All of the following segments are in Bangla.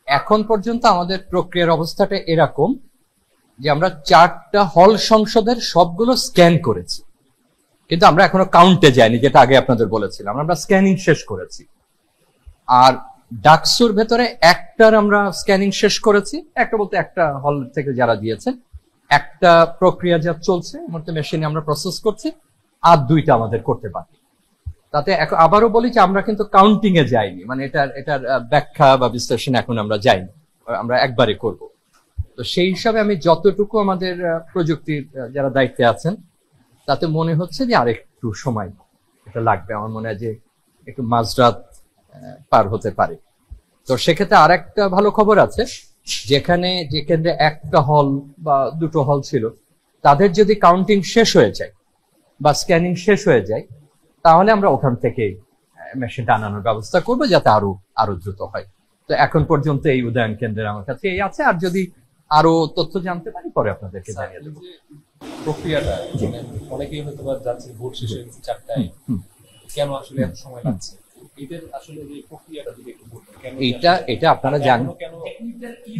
এখন পর্যন্ত আমাদের প্রক্রিয়ার অবস্থাটা এরকম যে আমরা 4টা হল সংসদের সবগুলো স্ক্যান করেছি, কিন্তু আমরা এখনো কাউন্টে যাইনি, যেটা আগে আপনাদের বলেছিলাম। আমরা স্ক্যানিং শেষ করেছি। আর ডাকসুর ভেতরে একটার আমরা স্ক্যানিং শেষ করেছি, একটা বলতে একটা হল থেকে যারা দিয়েছেন, একটা প্রক্রিয়াজাত চলছে, মেশিনে আমরা প্রসেস করছি, আর 2টা আমাদের করতে বাকি। তাতে আবারও বলি যে আমরা কিন্তু কাউন্টিং এ যাইনি, মানে এটার ব্যাখ্যা বা বিশ্লেষণ এখন আমরা যাইনি, আমরা একবারে করব। তো সেই হিসাবে আমি যতটুকু আমাদের প্রযুক্তির যারা দায়িত্বে আছেন তাতে মনে হচ্ছে যে আরেকটু সময় এটা লাগবে। আমার মনে হয় যে একটু মাঝরাত পার হতে পারে। তো সেক্ষেত্রে আর একটা ভালো খবর আছে, যে কেন্দ্রে একটা হল বা 2টো হল ছিল, তাদের যদি কাউন্টিং শেষ হয়ে যায় বা স্ক্যানিং শেষ হয়ে যায়, তাহলে আমরা ওখান থেকে মেশিনটা আনানোর ব্যবস্থা করবো, যাতে আরো দ্রুত হয়। তো এখন পর্যন্ত এই উদয়ন কেন্দ্রের আমার কাছে এই আছে, আর যদি আরো তথ্য জানতে পারি পরে আপনাদেরকে জানিয়ে দেবো। প্রক্রিয়াটা অনেকেই হয়তো যাচ্ছে ভোট শেষে 4টায়, কেন আসলে এত সময় লাগছে? এটার আসলে যে প্রক্রিয়াটা যদি একটু বলতেন, কেন এটা আপনারা জানেন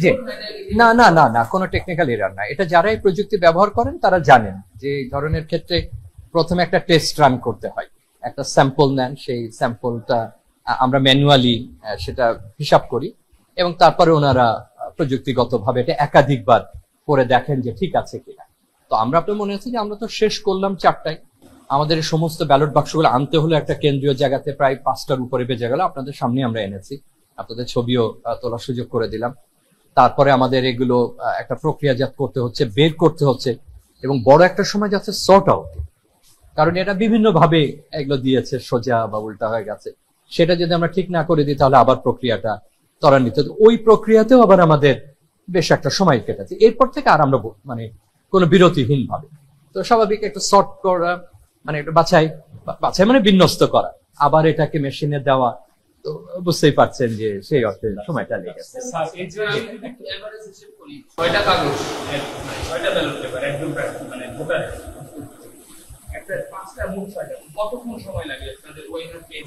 যে না কোনো টেকনিক্যাল এরর না। এটা যারা এই প্রযুক্তি ব্যবহার করেন তারা জানেন যে এই ধরনের ক্ষেত্রে প্রথমে একটা টেস্ট রান করতে হয়, একটা স্যাম্পল নেন, সেই স্যাম্পলটা আমরা ম্যানুয়ালি সেটা হিসাব করি, এবং তারপরে ওনারা প্রযুক্তিগতভাবে এটা একাধিকবার করে দেখেন যে ঠিক আছে কিনা। তো আমরা আপনার মনে আছে যে আমরা তো শেষ করলাম 4টায়, আমাদের সমস্ত ব্যালট বাক্সগুলো আনতে হলো একটা কেন্দ্রীয় জায়গাতে, প্রায় 5টার উপরে বেজে গেল। আপনাদের সামনে আমরা এনেছি, আপনাদের ছবিও তোলার সুযোগ করে দিলাম। তারপরে আমাদের এগুলো একটা প্রক্রিয়াজাত করতে হচ্ছে, বের করতে হচ্ছে, এবং বড় একটা সময় যাচ্ছে সর্ট আউট, কারণ এটা বিভিন্ন ভাবে এগুলো দিয়েছে, সোজা বা উল্টা হয়ে গেছে। সেটা যদি আমরা ঠিক না করে দিই তাহলে আবার প্রক্রিয়াটা ত্বরান্বিত, ওই প্রক্রিয়াতেও আবার আমাদের বেশ একটা সময় কেটেছে। এরপর থেকে আর আমরা মানে কোনো বিরতিহীন ভাবে, তো স্বাভাবিক একটা সর্ট করা, মানে একটা বাছাই মানে বিন্যস্ত করা, আবার এটাকে মেশিনে দেওয়া, তো বুঝতেই পারছেন যে সেই অর্থে সময়টা লেগে গেছে।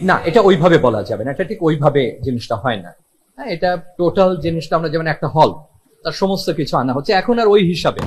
না, এটা ওইভাবে বলা যাবে না, এটা ঠিক ওইভাবে জিনিসটা হয় না। হ্যাঁ, এটা টোটাল জিনিসটা আমরা যেমন একটা হল, তার সমস্ত কিছু আনা হচ্ছে, এখন আর ওই হিসাবে